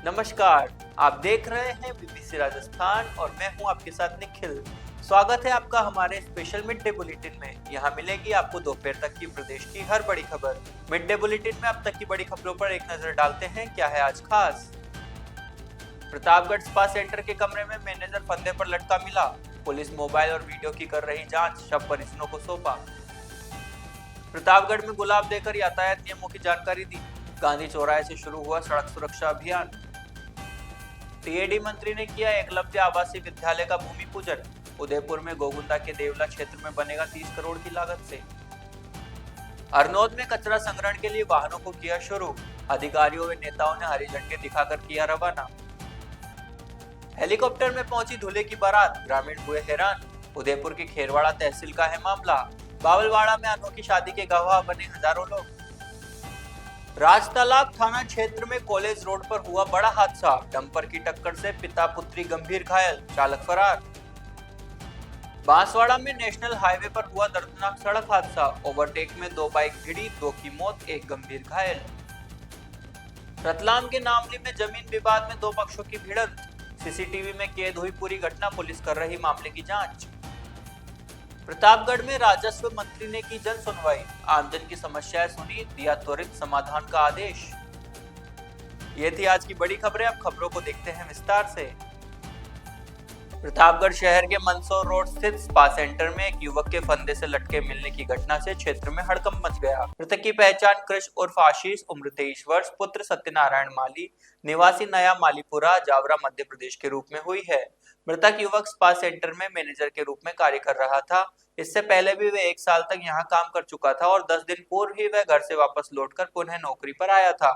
नमस्कार, आप देख रहे हैं बीबीसी राजस्थान और मैं हूं आपके साथ निखिल। स्वागत है आपका हमारे स्पेशल मिड डे बुलेटिन में। यहां मिलेगी आपको दोपहर तक की प्रदेश की हर बड़ी खबर। मिड डे बुलेटिन में अब तक की बड़ी खबरों पर एक नजर डालते हैं। क्या है आज खास? प्रतापगढ़ स्पा सेंटर के कमरे में मैनेजर फंदे पर लटका मिला। पुलिस मोबाइल और वीडियो की कर रही जांच, शव परिजनों को सौंपा। प्रतापगढ़ में गुलाब देकर यातायात नियमों की जानकारी दी। गांधी चौराहे से शुरू हुआ सड़क सुरक्षा अभियान। टीएडी मंत्री ने किया एकलव्य आवासीय विद्यालय का भूमि पूजन। उदयपुर में गोगुंदा के देवला क्षेत्र में बनेगा 30 करोड़ की लागत से। हरनौत में कचरा संग्रहण के लिए वाहनों को किया शुरू। अधिकारियों व नेताओं ने हरी झंडी दिखाकर किया रवाना। हेलीकॉप्टर में पहुंची दूल्हे की बारात, ग्रामीण हुए हैरान। उदयपुर की खेरवाड़ा तहसील का है मामला। बावलवाड़ा में अनोखी शादी के गवाह बने हजारों लोग। राजतालाब थाना क्षेत्र में कॉलेज रोड पर हुआ बड़ा हादसा। डंपर की टक्कर से पिता पुत्री गंभीर घायल, चालक फरार। बांसवाड़ा में नेशनल हाईवे पर हुआ दर्दनाक सड़क हादसा। ओवरटेक में 2 बाइक भिड़ी, 2 की मौत, 1 गंभीर घायल। रतलाम के नामली में जमीन विवाद में 2 पक्षों की भिड़ंत। सीसीटीवी में कैद हुई पूरी घटना, पुलिस कर रही मामले की जांच। प्रतापगढ़ में राजस्व मंत्री ने की जन सुनवाई। आमजन की समस्याएं सुनी, दिया त्वरित समाधान का आदेश। ये थी आज की बड़ी खबरें। अब खबरों को देखते हैं विस्तार से। प्रतापगढ़ शहर के मंदसौर रोड स्थित स्पा सेंटर में एक युवक के फंदे से लटके मिलने की घटना से क्षेत्र में हड़कंप मच गया। मृतक की पहचान कृष उर्फ आशीष, उम्र 23 वर्ष, पुत्र सत्यनारायण माली, निवासी नया मालीपुरा, जावरा, मध्य प्रदेश के रूप में हुई है। मृतक युवक स्पा सेंटर में मैनेजर के रूप में कार्य कर रहा था। इससे पहले भी वह 1 साल तक यहां काम कर चुका था और 10 दिन पूर्व ही वह घर से वापस लौटकर पुनः नौकरी पर आया था।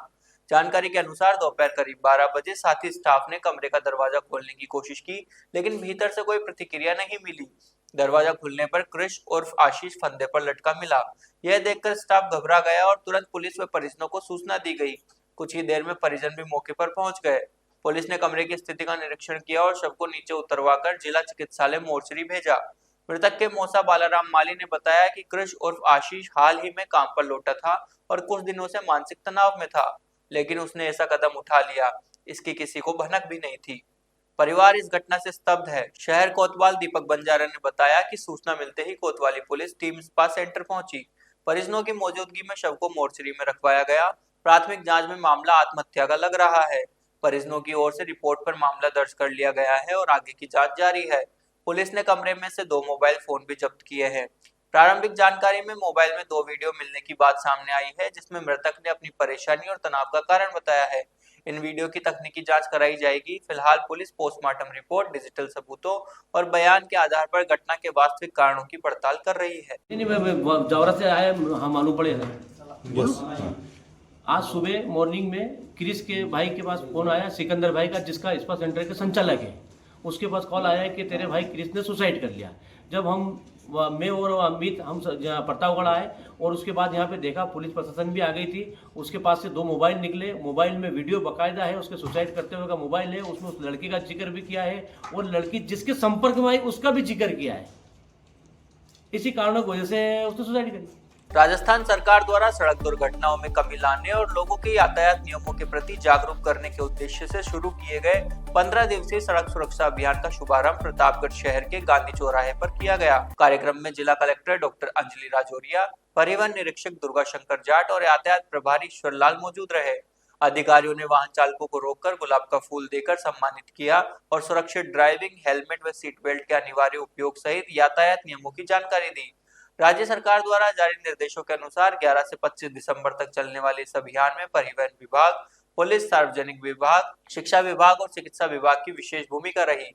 जानकारी के अनुसार दोपहर करीब 12 बजे साथी स्टाफ ने कमरे का दरवाजा खोलने की कोशिश की, लेकिन भीतर से कोई प्रतिक्रिया नहीं मिली। दरवाजा खुलने पर कृष उर्फ आशीष फंदे पर लटका मिला। यह देखकर स्टाफ घबरा गया और तुरंत पुलिस व परिजनों को सूचना दी गई। कुछ ही देर में परिजन भी मौके पर पहुंच गए। पुलिस ने कमरे की स्थिति का निरीक्षण किया और शव को नीचे उतरवाकर जिला चिकित्सालय मोर्चरी भेजा। मृतक के मौसा बालाराम माली ने बताया कि कृष उर्फ आशीष हाल ही में काम पर लौटा था और कुछ दिनों से मानसिक तनाव में था, लेकिन उसने ऐसा कदम उठा लिया, इसकी किसी को भनक भी नहीं थी। परिवार इस घटना से स्तब्ध है। शहर कोतवाल दीपक बंजारा ने बताया कि सूचना मिलते ही कोतवाली पुलिस टीम स्पा सेंटर पहुंची। परिजनों की मौजूदगी में शव को मोर्चरी में रखवाया गया। प्राथमिक जांच में मामला आत्महत्या का लग रहा है। परिजनों की ओर से रिपोर्ट पर मामला दर्ज कर लिया गया है और आगे की जांच जारी है। पुलिस ने कमरे में से 2 मोबाइल फोन भी जब्त किए हैं। प्रारंभिक जानकारी में मोबाइल में 2 वीडियो मिलने की बात सामने आई है, जिसमें मृतक ने अपनी परेशानी और तनाव का कारण बताया है। इन वीडियो की तकनीकी जांच कराई जाएगी। फिलहाल पुलिस पोस्टमार्टम रिपोर्ट, डिजिटल सबूतों और बयान के आधार पर घटना के वास्तविक कारणों की पड़ताल कर रही है। नहीं, जावरा से आए हम मालूम पड़े हैं। आज सुबह मॉर्निंग में क्रिस के भाई के पास फोन आया, सिकंदर भाई का, जिसका स्पा सेंटर के संचालक है। उसके पास कॉल आया कि तेरे भाई क्रिस ने सुसाइड कर लिया। जब मैं और अमित हम प्रतापगढ़ आए और उसके बाद यहाँ पे देखा, पुलिस प्रशासन भी आ गई थी। उसके पास से 2 मोबाइल निकले। मोबाइल में वीडियो बाकायदा है, उसके सुसाइड करते हुए का मोबाइल है। उसमें उस लड़की का जिक्र भी किया है और लड़की जिसके संपर्क में आई उसका भी जिक्र किया है। इसी कारणों की वजह से उसने सुसाइड करी। राजस्थान सरकार द्वारा सड़क दुर्घटनाओं में कमी लाने और लोगों के यातायात नियमों के प्रति जागरूक करने के उद्देश्य से शुरू किए गए 15 दिवसीय सड़क सुरक्षा अभियान का शुभारंभ प्रतापगढ़ शहर के गांधी चौराहे पर किया गया। कार्यक्रम में जिला कलेक्टर डॉक्टर अंजलि राजौरिया, परिवहन निरीक्षक दुर्गा शंकर जाट और यातायात प्रभारी ईश्वरलाल मौजूद रहे। अधिकारियों ने वाहन चालकों को रोककर गुलाब का फूल देकर सम्मानित किया और सुरक्षित ड्राइविंग, हेलमेट व सीट बेल्ट के अनिवार्य उपयोग सहित यातायात नियमों की जानकारी दी। राज्य सरकार द्वारा जारी निर्देशों के अनुसार 11 से 25 दिसंबर तक चलने वाले इस अभियान में परिवहन विभाग, पुलिस, सार्वजनिक विभाग, शिक्षा विभाग और चिकित्सा विभाग की विशेष भूमिका रही।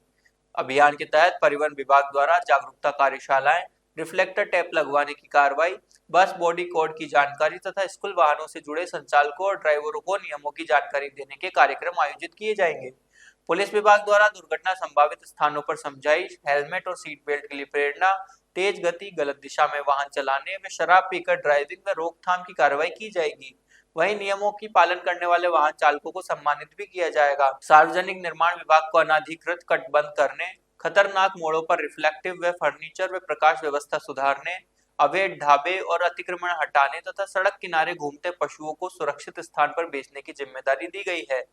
अभियान के तहत परिवहन विभाग द्वारा जागरूकता कार्यशालाएं, रिफ्लेक्टर टैप लगवाने की कार्रवाई, बस बॉडी कोड की जानकारी तथा स्कूल वाहनों से जुड़े संचालकों और ड्राइवरों को नियमों की जानकारी देने के कार्यक्रम आयोजित किए जाएंगे। पुलिस विभाग द्वारा दुर्घटना संभावित स्थानों पर समझाइश, हेलमेट और सीट बेल्ट के लिए प्रेरणा, तेज गति, गलत दिशा में वाहन चलाने व शराब पीकर ड्राइविंग में रोकथाम की कार्रवाई की जाएगी। वहीं नियमों की पालन करने वाले वाहन चालकों को सम्मानित भी किया जाएगा। सार्वजनिक निर्माण विभाग को अनाधिकृत कट बंद करने, खतरनाक मोड़ों पर रिफ्लेक्टिव व फर्नीचर व प्रकाश व्यवस्था सुधारने, अवैध ढाबे और अतिक्रमण हटाने तथा सड़क किनारे घूमते पशुओं को सुरक्षित स्थान पर बेचने की जिम्मेदारी दी गई है।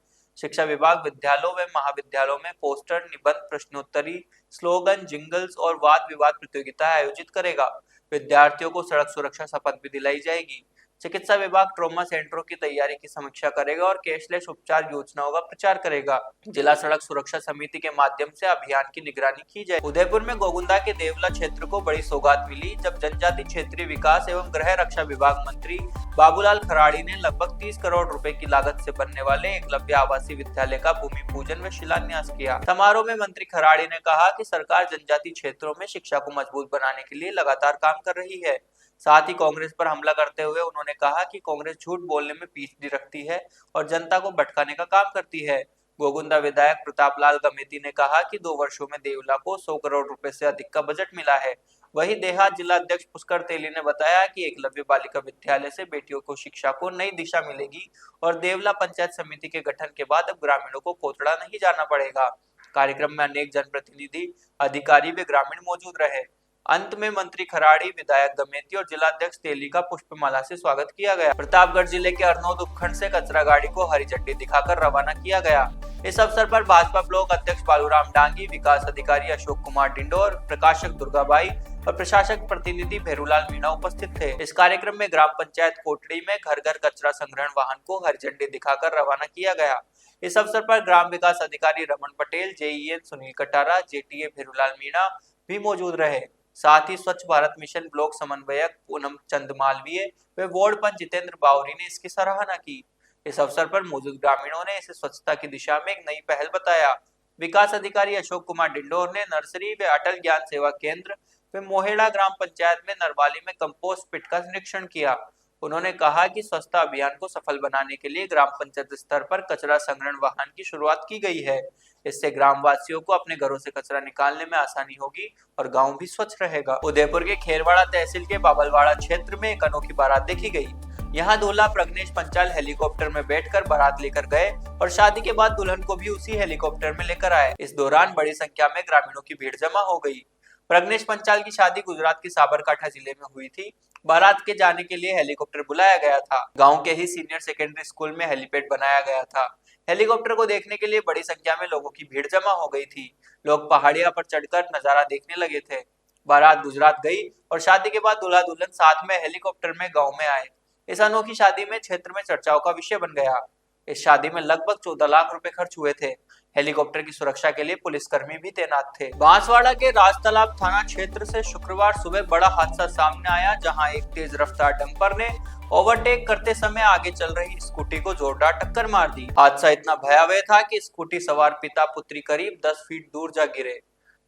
शिक्षा विभाग विद्यालयों व महाविद्यालयों में पोस्टर, निबंध, प्रश्नोत्तरी, स्लोगन, जिंगल्स और वाद विवाद प्रतियोगिता आयोजित करेगा। विद्यार्थियों को सड़क सुरक्षा शपथ भी दिलाई जाएगी। चिकित्सा विभाग ट्रॉमा सेंटरों की तैयारी की समीक्षा करेगा और कैशलेस उपचार योजनाओं का प्रचार करेगा। जिला सड़क सुरक्षा समिति के माध्यम से अभियान की निगरानी की जाए। उदयपुर में गोगुंदा के देवला क्षेत्र को बड़ी सौगात मिली जब जनजाति क्षेत्रीय विकास एवं गृह रक्षा विभाग मंत्री बाबूलाल खराड़ी ने लगभग 30 करोड़ रुपए की लागत से बनने वाले एकलव्य आवासीय विद्यालय का भूमि पूजन व शिलान्यास किया। समारोह में मंत्री खराड़ी ने कहा कि सरकार जनजाति क्षेत्रों में शिक्षा को मजबूत बनाने के लिए लगातार काम कर रही है। साथ ही कांग्रेस पर हमला करते हुए उन्होंने कहा कि कांग्रेस झूठ बोलने में पीछे रखती है और जनता को भटकाने का काम करती है। गोगुंदा विधायक प्रतापलाल गमेती ने कहा कि 2 वर्षों में देवला को 100 करोड़ रुपए से अधिक का बजट मिला है। वहीं देहात जिला अध्यक्ष पुष्कर तेली ने बताया कि एकलव्य बालिका विद्यालय से बेटियों को शिक्षा को नई दिशा मिलेगी और देवला पंचायत समिति के गठन के बाद अब ग्रामीणों को कोतड़ा नहीं जाना पड़ेगा। कार्यक्रम में अनेक जनप्रतिनिधि, अधिकारी व ग्रामीण मौजूद रहे। अंत में मंत्री खराड़ी, विधायक गमेती और जिलाध्यक्ष तेली का पुष्पमाला से स्वागत किया गया। प्रतापगढ़ जिले के अरनौद उपखंड से कचरा गाड़ी को हरी झंडी दिखाकर रवाना किया गया। इस अवसर पर भाजपा ब्लॉक अध्यक्ष बालूराम डांगी, विकास अधिकारी अशोक कुमार डिंडोर, प्रकाशक दुर्गाबाई और प्रशासक प्रतिनिधि भेरूलाल मीणा उपस्थित थे। इस कार्यक्रम में ग्राम पंचायत कोटड़ी में घर घर कचरा संग्रहण वाहन को हरी झंडी दिखाकर रवाना किया गया। इस अवसर पर ग्राम विकास अधिकारी रमन पटेल, जेईएन सुनील कटारा, जेटीए भेरूलाल मीणा भी मौजूद रहे। साथ ही स्वच्छ भारत मिशन ब्लॉक समन्वयक पूनम चंद मालवीय व वार्ड पंच जितेंद्र बावरी ने इसकी सराहना की। इस अवसर पर मौजूद ग्रामीणों ने इसे स्वच्छता की दिशा में एक नई पहल बताया। विकास अधिकारी अशोक कुमार डिंडोर ने नर्सरी व अटल ज्ञान सेवा केंद्र व मोहेड़ा ग्राम पंचायत में नरवाली में कंपोस्ट पिट का निरीक्षण किया। उन्होंने कहा कि स्वच्छता अभियान को सफल बनाने के लिए ग्राम पंचायत स्तर पर कचरा संग्रहण वाहन की शुरुआत की गई है। इससे ग्रामवासियों को अपने घरों से कचरा निकालने में आसानी होगी और गांव भी स्वच्छ रहेगा। उदयपुर के खेरवाड़ा तहसील के बाबलवाड़ा क्षेत्र में एक अनोखी बारात देखी गई। यहाँ दूल्हा प्रज्ञेश पंचाल हेलीकॉप्टर में बैठकर बारात लेकर गए और शादी के बाद दुल्हन को भी उसी हेलीकॉप्टर में लेकर आए। इस दौरान बड़ी संख्या में ग्रामीणों की भीड़ जमा हो गई। प्रज्ञेश पंचाल की शादी गुजरात के साबरकांठा जिले में हुई थी। बारात के जाने के लिए हेलीकॉप्टर बुलाया गया था। गांव के ही सीनियर सेकेंडरी स्कूल में हेलीपैड बनाया गया था। हेलीकॉप्टर को देखने के लिए बड़ी संख्या में लोगों की भीड़ जमा हो गई थी। लोग पहाड़ियां पर चढ़कर नजारा देखने लगे थे। बारात गुजरात गई और शादी के बाद दूल्हा दुल्हन साथ में हेलीकॉप्टर में गांव में आए। इस अनोखी शादी में क्षेत्र में चर्चाओं का विषय बन गया। इस शादी में लगभग 14 लाख रुपए खर्च हुए थे। हेलीकॉप्टर की सुरक्षा के लिए पुलिसकर्मी भी तैनात थे। बांसवाड़ा के राजतालाब थाना क्षेत्र से शुक्रवार सुबह बड़ा हादसा सामने आया, जहां एक तेज रफ्तार डंपर ने ओवरटेक करते समय आगे चल रही स्कूटी को जोरदार टक्कर मार दी। हादसा इतना भयावह था कि स्कूटी सवार पिता पुत्री करीब 10 फीट दूर जा गिरे।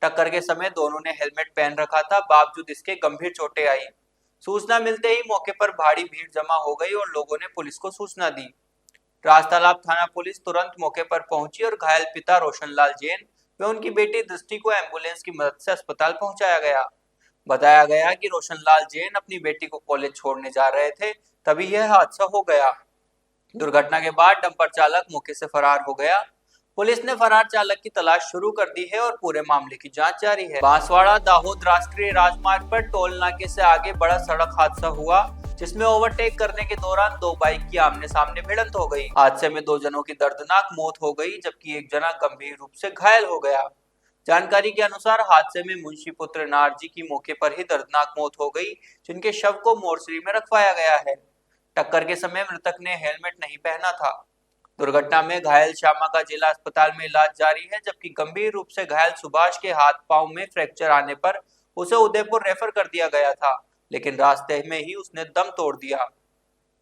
टक्कर के समय दोनों ने हेलमेट पहन रखा था, बावजूद इसके गंभीर चोटें आई। सूचना मिलते ही मौके पर भारी भीड़ जमा हो गई और लोगों ने पुलिस को सूचना दी। राजतालाब थाना पुलिस तुरंत मौके पर पहुंची और घायल पिता रोशनलाल जैन व उनकी बेटी दृष्टि को एम्बुलेंस की मदद से अस्पताल पहुंचाया गया। बताया गया कि रोशनलाल जैन अपनी बेटी को कॉलेज छोड़ने जा रहे थे, तभी यह हादसा हो गया। दुर्घटना के बाद डंपर चालक मौके से फरार हो गया। पुलिस ने फरार चालक की तलाश शुरू कर दी है और पूरे मामले की जांच जारी है। बांसवाड़ा दाहोद राष्ट्रीय राजमार्ग पर टोल नाके से आगे बड़ा सड़क हादसा हुआ, जिसमें ओवरटेक करने के दौरान 2 बाइक की आमने सामने भिड़ंत हो गई। हादसे में 2 जनों की दर्दनाक मौत हो गई, जबकि एक जना गंभीर रूप से घायल हो गया। जानकारी के अनुसार हादसे में मुंशी पुत्र नारजी की मौके पर ही दर्दनाक मौत हो गई, जिनके शव को मोर्चरी में रखवाया गया है। टक्कर के समय मृतक ने हेलमेट नहीं पहना था। दुर्घटना में घायल श्यामा का जिला अस्पताल में इलाज जारी है, जबकि गंभीर रूप से घायल सुभाष के हाथ पांव में फ्रैक्चर आने पर उसे उदयपुर रेफर कर दिया गया था, लेकिन रास्ते में ही उसने दम तोड़ दिया।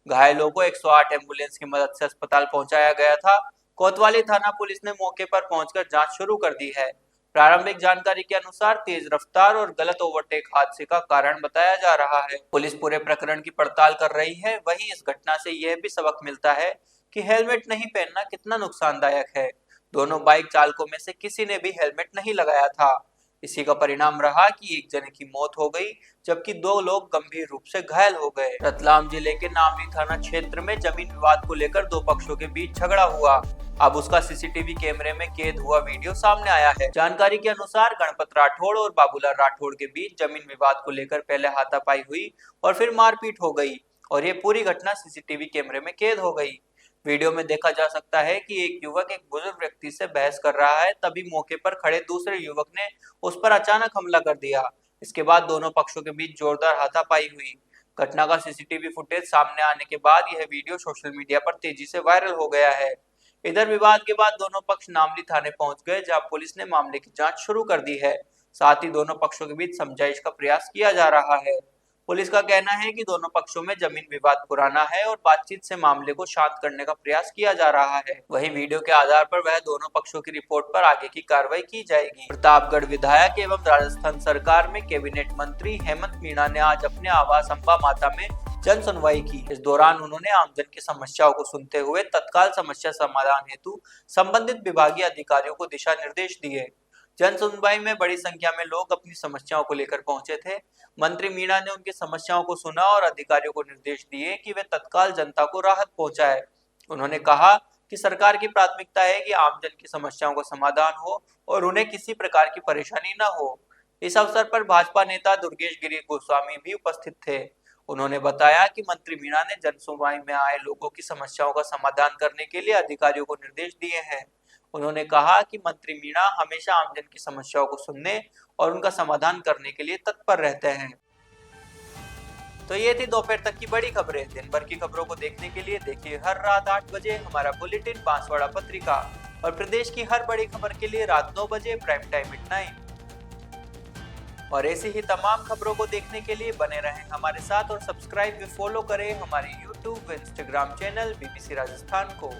घायलों को 108 एम्बुलेंस की मदद से अस्पताल पहुंचाया गया था। कोतवाली थाना पुलिस ने मौके पर पहुंचकर जांच शुरू कर दी है। प्रारंभिक जानकारी के अनुसार तेज रफ्तार और गलत ओवरटेक हादसे का कारण बताया जा रहा है। पुलिस पूरे प्रकरण की पड़ताल कर रही है। वहीं इस घटना से यह भी सबक मिलता है कि हेलमेट नहीं पहनना कितना नुकसानदायक है। दोनों बाइक चालकों में से किसी ने भी हेलमेट नहीं लगाया था। इसी का परिणाम रहा कि एक जने की मौत हो गई, जबकि 2 लोग गंभीर रूप से घायल हो गए। रतलाम जिले के नामली थाना क्षेत्र में जमीन विवाद को लेकर 2 पक्षों के बीच झगड़ा हुआ। अब उसका सीसीटीवी कैमरे में कैद हुआ वीडियो सामने आया है। जानकारी के अनुसार गणपत राठौड़ और बाबूलाल राठौड़ के बीच जमीन विवाद को लेकर पहले हाथापाई हुई और फिर मारपीट हो गई और ये पूरी घटना सीसीटीवी कैमरे में कैद हो गई। वीडियो में देखा जा सकता है कि एक युवक एक बुजुर्ग व्यक्ति से बहस कर रहा है, तभी मौके पर खड़े दूसरे युवक ने उस पर अचानक हमला कर दिया। इसके बाद दोनों पक्षों के बीच जोरदार हाथापाई हुई। घटना का सीसीटीवी फुटेज सामने आने के बाद यह वीडियो सोशल मीडिया पर तेजी से वायरल हो गया है। इधर विवाद के बाद दोनों पक्ष नामली थाने पहुंच गए, जहां पुलिस ने मामले की जांच शुरू कर दी है। साथ ही दोनों पक्षों के बीच समझाइश का प्रयास किया जा रहा है। पुलिस का कहना है कि दोनों पक्षों में जमीन विवाद पुराना है और बातचीत से मामले को शांत करने का प्रयास किया जा रहा है। वहीं वीडियो के आधार पर वह दोनों पक्षों की रिपोर्ट पर आगे की कार्रवाई की जाएगी। प्रतापगढ़ विधायक एवं राजस्थान सरकार में कैबिनेट मंत्री हेमंत मीणा ने आज अपने आवास अंबा माता में जन सुनवाई की। इस दौरान उन्होंने आमजन की समस्याओं को सुनते हुए तत्काल समस्या समाधान हेतु संबंधित विभागीय अधिकारियों को दिशा निर्देश दिए। जन सुनवाई में बड़ी संख्या में लोग अपनी समस्याओं को लेकर पहुंचे थे। मंत्री मीणा ने उनकी समस्याओं को सुना और अधिकारियों को निर्देश दिए कि वे तत्काल जनता को राहत पहुंचाए। उन्होंने कहा कि सरकार की प्राथमिकता है कि आमजन की समस्याओं का समाधान हो और उन्हें किसी प्रकार की परेशानी न हो। इस अवसर पर भाजपा नेता दुर्गेश गिरी गोस्वामी भी उपस्थित थे। उन्होंने बताया कि मंत्री मीणा ने जन सुनवाई में आए लोगों की समस्याओं का समाधान करने के लिए अधिकारियों को निर्देश दिए हैं। उन्होंने कहा कि मंत्री मीणा हमेशा आमजन की समस्याओं को सुनने और उनका समाधान करने के लिए तत्पर रहते हैं। तो ये थी दोपहर तक की बड़ी खबरें। दिन भर की खबरों को देखने के लिए देखिए हर रात 8 बजे हमारा बुलेटिन बांसवाड़ा पत्रिका, और प्रदेश की हर बड़ी खबर के लिए रात 9 बजे प्राइम टाइम मिडनाइट। और ऐसी ही तमाम खबरों को देखने के लिए बने रहें हमारे साथ और सब्सक्राइब व फॉलो करें हमारे YouTube व Instagram चैनल BBC राजस्थान को।